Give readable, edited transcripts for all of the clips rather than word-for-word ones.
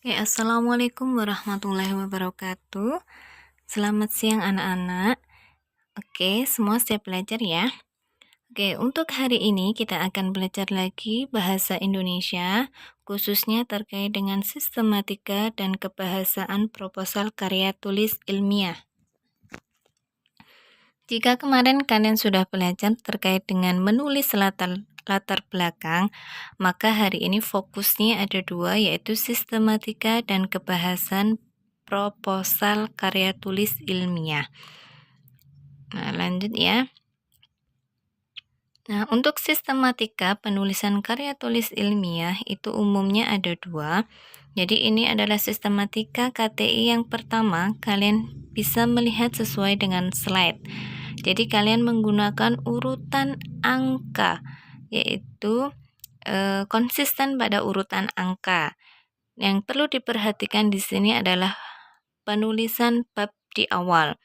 Assalamualaikum warahmatullahi wabarakatuh. Selamat siang anak-anak. Semua siap belajar ya. Untuk hari ini kita akan belajar lagi bahasa Indonesia, khususnya terkait dengan sistematika dan kebahasaan proposal karya tulis ilmiah. Jika kemarin kalian sudah belajar terkait dengan menulis latar belakang, maka hari ini fokusnya ada dua, yaitu sistematika dan kebahasan proposal karya tulis ilmiah. Nah, lanjut ya. Nah, untuk sistematika penulisan karya tulis ilmiah itu umumnya ada dua. Jadi ini adalah sistematika KTI yang pertama, kalian bisa melihat sesuai dengan slide. Jadi kalian menggunakan urutan angka, yaitu konsisten pada urutan angka. Yang perlu diperhatikan di sini adalah penulisan bab di awal.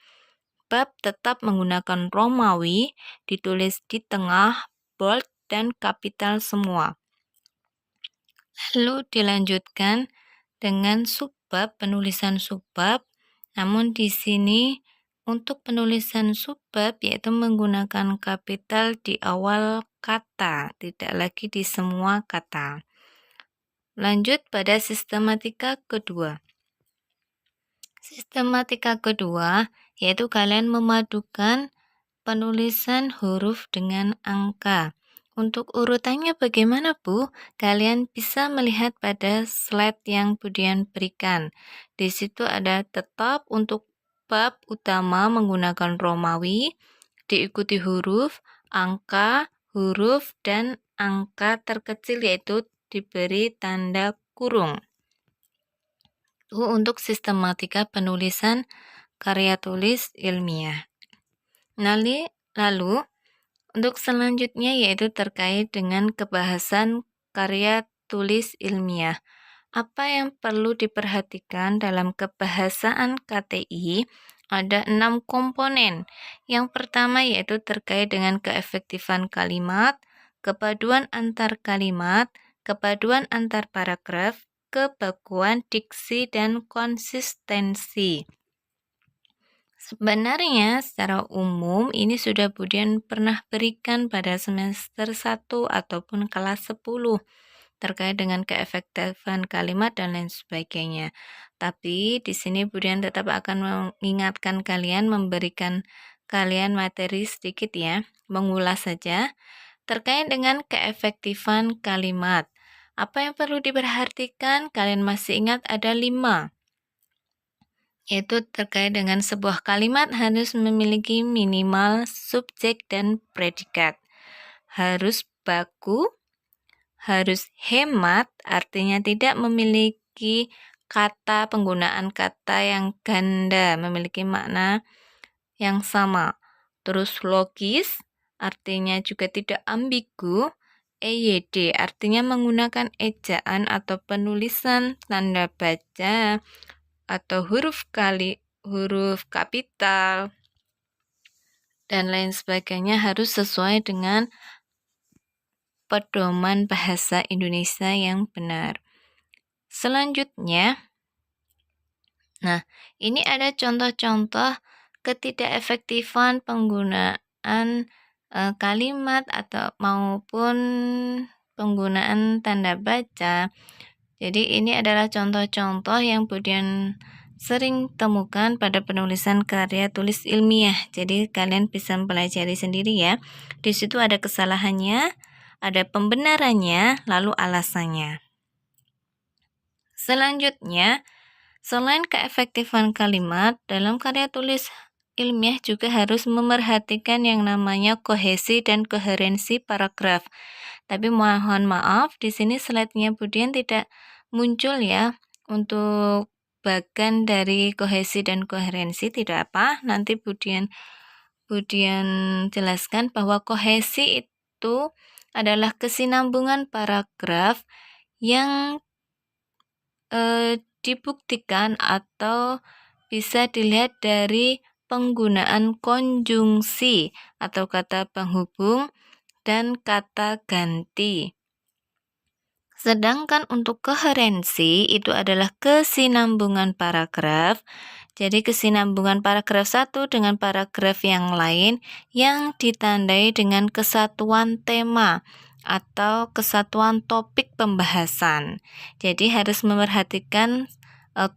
Bab tetap menggunakan Romawi, ditulis di tengah, bold, dan kapital semua. Lalu dilanjutkan dengan subbab, penulisan subbab. Namun di sini untuk penulisan subbab yaitu menggunakan kapital di awal kata, tidak lagi di semua kata. Lanjut pada sistematika kedua. Sistematika kedua yaitu kalian memadukan penulisan huruf dengan angka. Untuk urutannya bagaimana, Bu? Kalian bisa melihat pada slide yang Budian berikan. Di situ ada tetap untuk bab utama menggunakan Romawi, diikuti huruf, angka, huruf, dan angka terkecil yaitu diberi tanda kurung. Itu untuk sistematika penulisan karya tulis ilmiah. Lalu untuk selanjutnya yaitu terkait dengan kebahasan karya tulis ilmiah. Apa yang perlu diperhatikan dalam kebahasaan KTI? Ada 6 komponen. Yang pertama yaitu terkait dengan keefektifan kalimat, kepaduan antar kalimat, kepaduan antar paragraf, kebakuan diksi, dan konsistensi. Sebenarnya secara umum ini sudah Budian pernah berikan pada semester 1 ataupun kelas 10 terkait dengan keefektifan kalimat dan lain sebagainya. Tapi di sini Budian tetap akan mengingatkan kalian, memberikan kalian materi sedikit ya, mengulas saja terkait dengan keefektifan kalimat. Apa yang perlu diperhatikan? Kalian masih ingat ada 5. Yaitu terkait dengan sebuah kalimat harus memiliki minimal subjek dan predikat. Harus baku, harus hemat, artinya tidak memiliki penggunaan kata yang ganda, memiliki makna yang sama. Terus logis, artinya juga tidak ambigu. EYD, artinya menggunakan ejaan atau penulisan tanda baca atau huruf kapital dan lain sebagainya harus sesuai dengan pedoman bahasa Indonesia yang benar. Selanjutnya, ini ada contoh-contoh ketidakefektifan penggunaan kalimat atau maupun penggunaan tanda baca. Jadi ini adalah contoh-contoh yang Budian sering temukan pada penulisan karya tulis ilmiah. Jadi kalian bisa mempelajari sendiri ya. Di situ ada kesalahannya, ada pembenarannya, lalu alasannya. Selanjutnya, selain keefektifan kalimat, dalam karya tulis ilmiah juga harus memerhatikan yang namanya kohesi dan koherensi paragraf. Tapi mohon maaf, di sini slide-nya Budian tidak muncul ya untuk bagian dari kohesi dan koherensi. Tidak apa, nanti Budian jelaskan bahwa kohesi itu adalah kesinambungan paragraf yang dibuktikan atau bisa dilihat dari penggunaan konjungsi atau kata penghubung dan kata ganti. Sedangkan untuk koherensi itu adalah kesinambungan paragraf. Jadi kesinambungan paragraf satu dengan paragraf yang lain yang ditandai dengan kesatuan tema atau kesatuan topik pembahasan. Jadi harus memperhatikan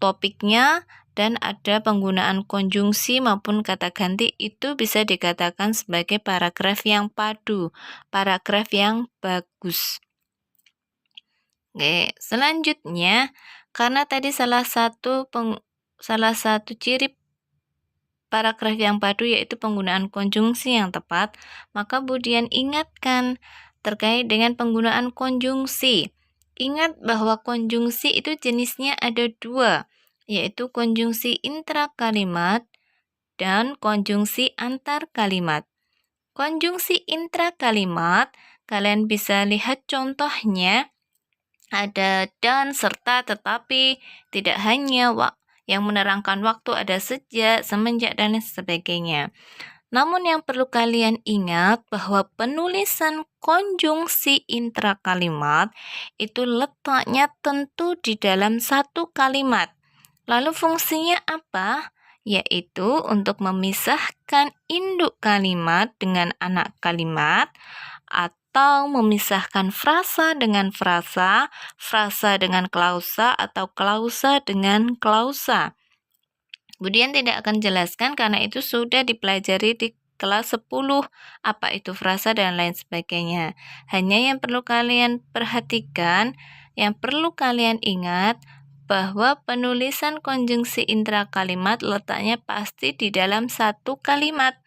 topiknya dan ada penggunaan konjungsi maupun kata ganti, itu bisa dikatakan sebagai paragraf yang padu, paragraf yang bagus. Oke, selanjutnya karena tadi salah satu ciri paragraf yang padu yaitu penggunaan konjungsi yang tepat, maka Budian ingatkan terkait dengan penggunaan konjungsi. Ingat bahwa konjungsi itu jenisnya ada dua, yaitu konjungsi intrakalimat dan konjungsi antar kalimat. Konjungsi intrakalimat, kalian bisa lihat contohnya. Ada dan, serta, tetapi, tidak hanya, yang menerangkan waktu, ada sejak, semenjak, dan sebagainya. Namun yang perlu kalian ingat bahwa penulisan konjungsi intrakalimat itu letaknya tentu di dalam satu kalimat. Lalu fungsinya apa? Yaitu untuk memisahkan induk kalimat dengan anak kalimat, atau memisahkan frasa dengan frasa, frasa dengan klausa, atau klausa dengan klausa. Kemudian tidak akan jelaskan karena itu sudah dipelajari di kelas 10, apa itu frasa dan lain sebagainya. Hanya yang perlu kalian perhatikan, yang perlu kalian ingat, bahwa penulisan konjungsi intrakalimat letaknya pasti di dalam satu kalimat.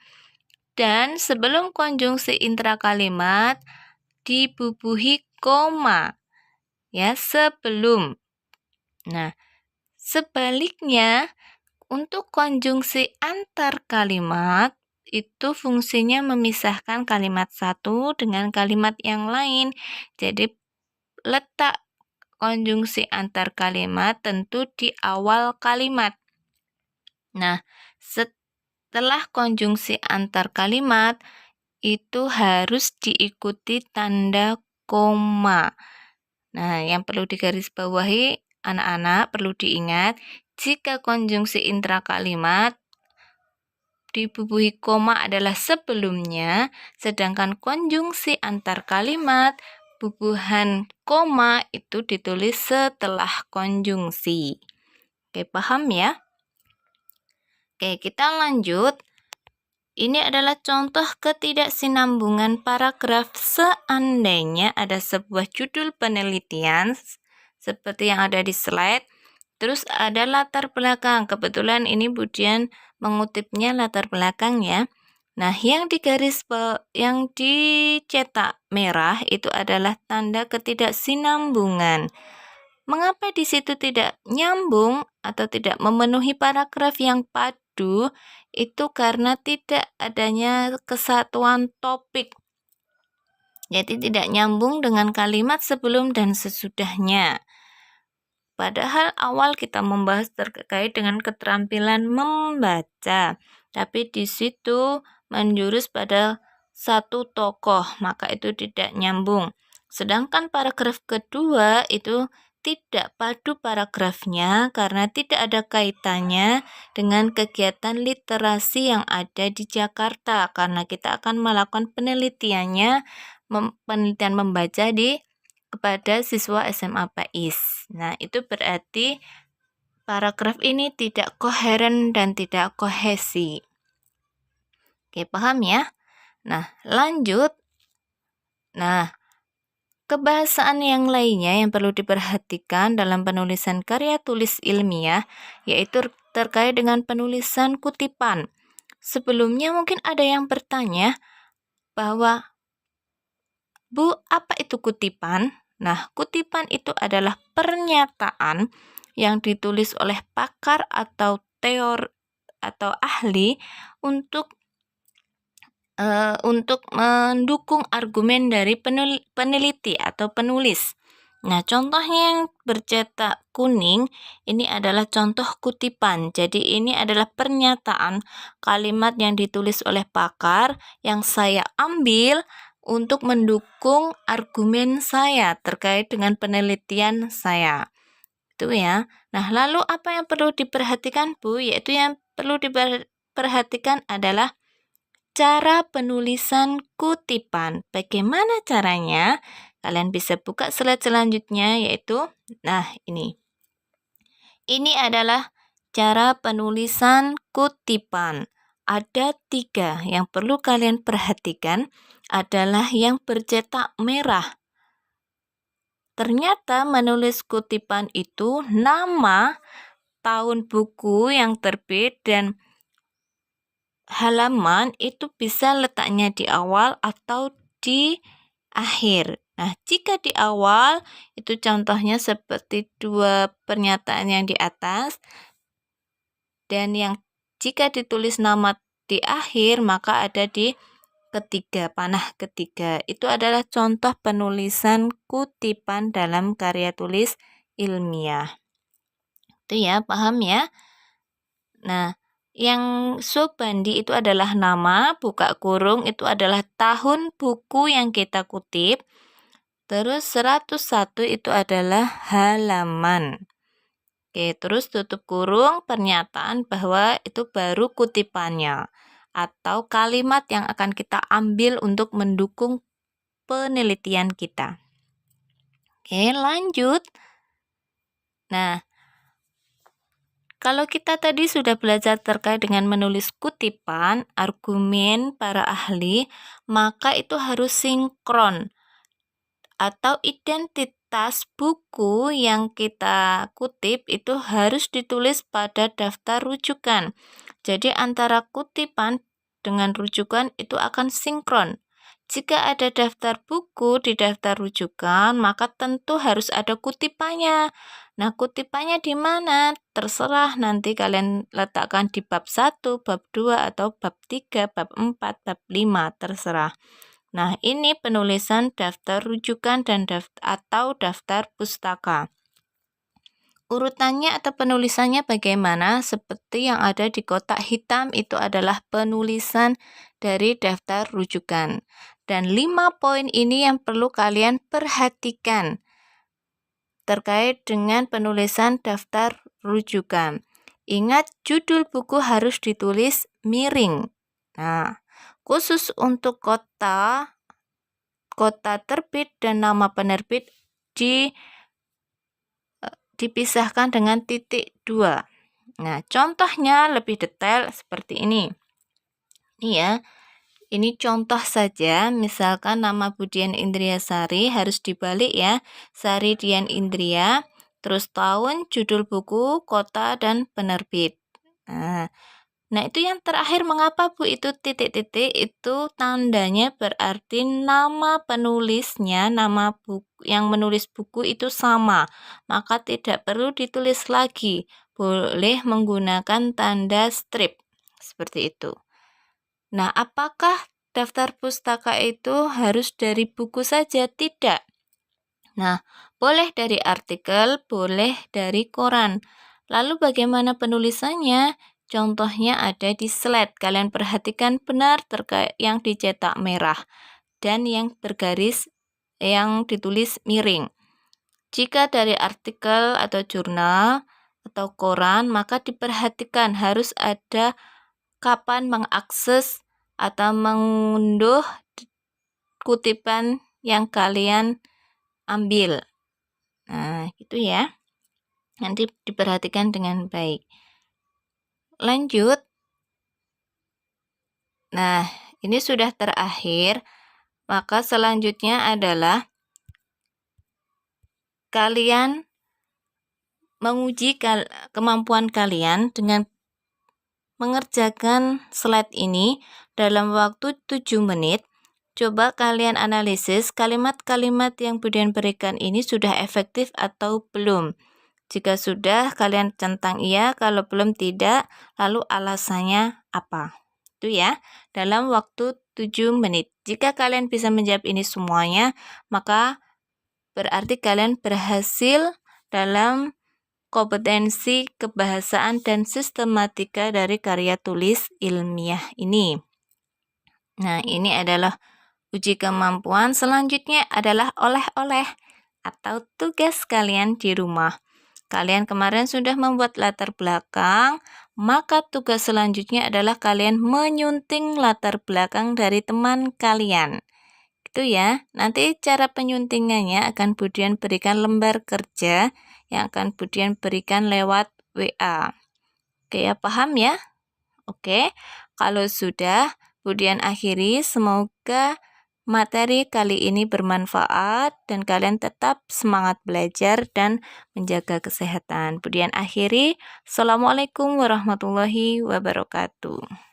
Dan sebelum konjungsi intrakalimat dibubuhi koma. Ya, sebelum. Nah, sebaliknya untuk konjungsi antar kalimat itu fungsinya memisahkan kalimat satu dengan kalimat yang lain. Jadi letak konjungsi antar kalimat tentu di awal kalimat. Nah, setelah konjungsi antar kalimat itu harus diikuti tanda koma. Nah, yang perlu digarisbawahi anak-anak perlu diingat, jika konjungsi intrakalimat dibubuhi koma adalah sebelumnya, sedangkan konjungsi antar kalimat bubuhan koma itu ditulis setelah konjungsi. Oke, paham ya? Oke, kita lanjut. Ini adalah contoh ketidaksinambungan paragraf seandainya ada sebuah judul penelitian seperti yang ada di slide. Terus ada latar belakang. Kebetulan ini Budian mengutipnya latar belakang ya. Nah, yang dicetak merah itu adalah tanda ketidaksinambungan. Mengapa di situ tidak nyambung atau tidak memenuhi paragraf yang padu? Itu karena tidak adanya kesatuan topik. Jadi tidak nyambung dengan kalimat sebelum dan sesudahnya. Padahal awal kita membahas terkait dengan keterampilan membaca, tapi di situ menjurus pada satu tokoh, maka itu tidak nyambung. Sedangkan paragraf kedua itu tidak padu paragrafnya karena tidak ada kaitannya dengan kegiatan literasi yang ada di Jakarta, karena kita akan melakukan penelitian membaca kepada siswa SMA PAIS. Nah, itu berarti paragraf ini tidak koheren dan tidak kohesi. Oke, paham ya? Nah, lanjut. Nah, kebahasaan yang lainnya yang perlu diperhatikan dalam penulisan karya tulis ilmiah yaitu terkait dengan penulisan kutipan. Sebelumnya mungkin ada yang bertanya bahwa, Bu, apa itu kutipan? Nah, kutipan itu adalah pernyataan yang ditulis oleh pakar atau ahli untuk mendukung argumen dari peneliti atau penulis. Nah, contohnya yang bercetak kuning ini adalah contoh kutipan. Jadi ini adalah pernyataan kalimat yang ditulis oleh pakar yang saya ambil untuk mendukung argumen saya terkait dengan penelitian saya. Itu ya. Nah, lalu apa yang perlu diperhatikan, Bu? Yaitu yang perlu diperhatikan adalah cara penulisan kutipan. Bagaimana caranya? Kalian bisa buka slide selanjutnya, yaitu, nah ini. Ini adalah cara penulisan kutipan. Ada 3 yang perlu kalian perhatikan adalah yang bercetak merah. Ternyata menulis kutipan itu nama, tahun buku yang terbit, dan halaman itu bisa letaknya di awal atau di akhir. Nah, jika di awal itu contohnya seperti 2 pernyataan yang di atas, dan yang jika ditulis nama di akhir maka ada di ketiga, panah ketiga. Itu adalah contoh penulisan kutipan dalam karya tulis ilmiah. Itu ya, paham ya? Nah, yang Sobandi itu adalah nama, buka kurung itu adalah tahun buku yang kita kutip. Terus 101 itu adalah halaman. Oke, terus tutup kurung pernyataan bahwa itu baru kutipannya atau kalimat yang akan kita ambil untuk mendukung penelitian kita. Oke, lanjut. Nah, kalau kita tadi sudah belajar terkait dengan menulis kutipan, argumen para ahli, maka itu harus sinkron atau identitas buku yang kita kutip itu harus ditulis pada daftar rujukan. Jadi antara kutipan dengan rujukan itu akan sinkron. Jika ada daftar buku di daftar rujukan, maka tentu harus ada kutipannya. Nah, kutipannya di mana? Terserah nanti kalian letakkan di bab 1, bab 2, atau bab 3, bab 4, bab 5, terserah. Nah, ini penulisan daftar rujukan dan daftar pustaka. Urutannya atau penulisannya bagaimana? Seperti yang ada di kotak hitam itu adalah penulisan dari daftar rujukan. Dan 5 poin ini yang perlu kalian perhatikan terkait dengan penulisan daftar rujukan. Ingat, judul buku harus ditulis miring. Nah, khusus untuk kota terbit dan nama penerbit dipisahkan dengan titik 2. Nah, contohnya lebih detail seperti ini. Ini ya, ini contoh saja, misalkan nama Budian Indriasari harus dibalik ya, Sari Dian Indria, terus tahun, judul buku, kota, dan penerbit. Nah, itu yang terakhir mengapa Bu itu titik-titik itu tandanya berarti nama penulisnya, nama buku yang menulis buku itu sama. Maka tidak perlu ditulis lagi. Boleh menggunakan tanda strip. Seperti itu. Nah, apakah daftar pustaka itu harus dari buku saja? Tidak. Nah, boleh dari artikel, boleh dari koran. Lalu bagaimana penulisannya? Contohnya ada di slide. Kalian perhatikan benar terkait yang dicetak merah dan yang bergaris yang ditulis miring. Jika dari artikel atau jurnal atau koran, maka diperhatikan harus ada kapan mengakses atau mengunduh kutipan yang kalian ambil. Nah, gitu ya. Nanti diperhatikan dengan baik. Lanjut. Nah, ini sudah terakhir. Maka selanjutnya adalah kalian menguji kemampuan kalian dengan mengerjakan slide ini dalam waktu 7 menit. Coba kalian analisis kalimat-kalimat yang Budian berikan ini sudah efektif atau belum. Jika sudah, kalian centang iya, kalau belum tidak, lalu alasannya apa? Itu ya, dalam waktu 7 menit. Jika kalian bisa menjawab ini semuanya, maka berarti kalian berhasil dalam kompetensi kebahasaan dan sistematika dari karya tulis ilmiah ini. Nah, ini adalah Uji kemampuan selanjutnya adalah oleh-oleh atau tugas kalian di rumah. Kalian kemarin sudah membuat latar belakang, maka tugas selanjutnya adalah kalian menyunting latar belakang dari teman kalian. Itu ya. Nanti cara penyuntingannya akan Budian berikan lembar kerja yang akan Budian berikan lewat WA. Oke ya, paham ya? Oke, kalau sudah, Budian akhiri. Semoga materi kali ini bermanfaat dan kalian tetap semangat belajar dan menjaga kesehatan. Budian akhiri. Assalamualaikum warahmatullahi wabarakatuh.